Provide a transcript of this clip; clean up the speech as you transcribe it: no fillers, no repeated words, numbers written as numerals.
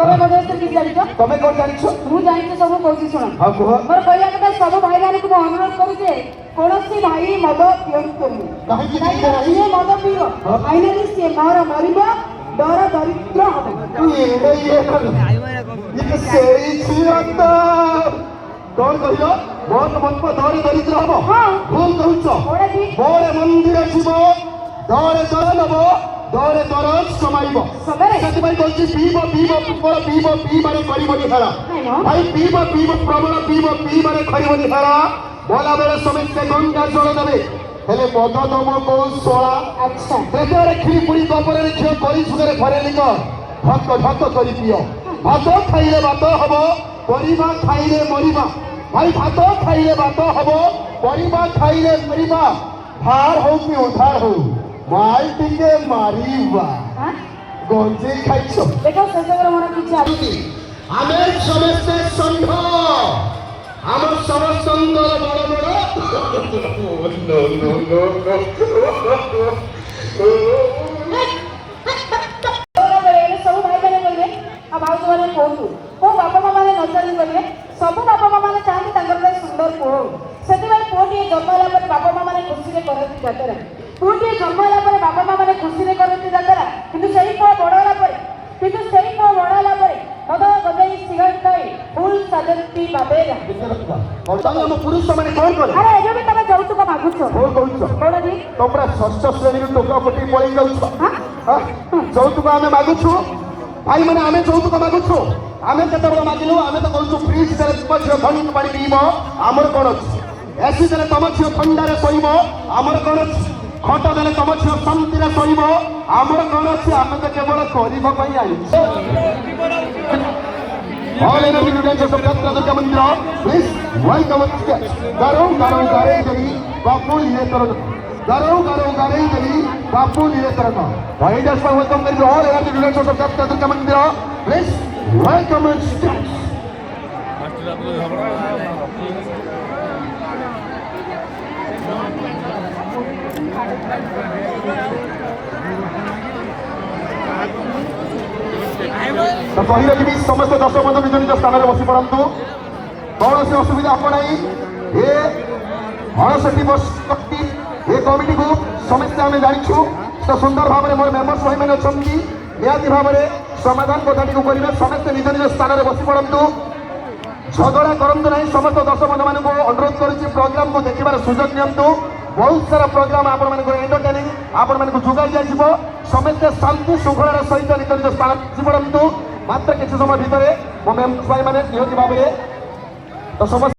तमे कौन जानिछ मु जानिछ सब कहूची सुन हां कह मोर कहया कथा सब भाई माने को अनुरोध करू जे कोनोसी भाई मद पियंतु काहे कि ये मद पियो फाइनली से मार मरिबो डर दरिद्र हो ये सेई छियत कौन कहियो बहुत मन को डर दरिद्र हो हां भूल कहूछ ओडा भी बोरे मंदिर छिबो डरे डर नबो डरे डर समाइबो सबरे सेति भाई कहछि पीबो पीबो प्रबल पीबो पीबारे करिबोनी हारा भाई पीबो पीबो प्रबल पीबो पीबारे करिबोनी हारा बोला बेले समिति गंगा जल देबे हेले मद दम को सोळा अच्छा तेरे खिरी पुरी गपरे खियो करी सुगरे घरे लिख भक्त भक्त करी पियो भात खाइले भात हबो परिबा खाइले मरिबा भाई भात खाइले भात हबो परिबा खाइले मरिबा धार हो कि उधार हो माल टिके मारिबा हां गंजे खाइछो देखो सजगर मोर किछ आबी आमे समस्त संघ आम समस्तंकर बड़ बड़ नो नो नो सब भाई माने बोलबे आ भाउज माने कहू को बापा मामा माने नचली बोलबे सब बापा मामा माने चाहती तांकर सुंदर पुओ सेति भाई पुओटी जन्मला पर बापा मामा माने खुशी रे करती जातरा पुओटी जन्मला पर बापा मामा माने खुशी रे करती जातरा किंतु सही पुओ बडला पर किंतु सही पुओ बडला पर मद गदई सिगरेट खाई फूल सजती बाबेरा और ताले हम पुरुष माने कोन करे अरे एजो भी तमे जौतुक मागुछो कोन कहउछ कोन दी तोमरा षष्ठ श्रेणी रो टोका पटी पळी जाउछ हां हां जौतुक आमे मागुछु भाई माने आमे जौतुक मागुछु आमे केते बड़ मागिलु आमे तो कहउछु फ्रिज से पछ घंट पानी पीबो हमर कोन अछि एसी देले तम छियो ठंडा रे सोइबो हमर कोन अछि खट देले तम छियो शांति रे सोइबो हमर कोन अछि आमे तो केवल करिबो पई आई All in the students of Dr. Mandira, please welcome us. Garo gare gari, bapu liye tarana. Garo gare gari, bapu liye tarana. Why does my welcome very all in the students of Dr. Mandira, please welcome us. तो कहिए कि समस्त दर्शक बंधु निज निज स्थान में बसी पड़ू कौन से असुविधा आप ये 68 वर्ष ये कमिटी को समस्या आम जाचु तो सुंदर भाव में मोर मेम्बर्स भाई मैंने अच्छा निहती भाव में समाधान कथाटी को करेंगे समस्ते निज निज स्थान में बसी पड़ू झगड़ा करूँ ना समस्त दर्शक बंधु मान अनुरोध कर प्रोग्राम को देखार सुजोग नियंतु बहुत सारा प्रोग्राम आपण एंटरटेनिंग आपण मानक जोगाई जाइबो समस्ते शांति श्रृंखलार सहित निज निज स्थान बसी पड़ू मात्र किसी समय भितर मो मेम्बर्स भाई मैंने निहती भाव में तो समस्त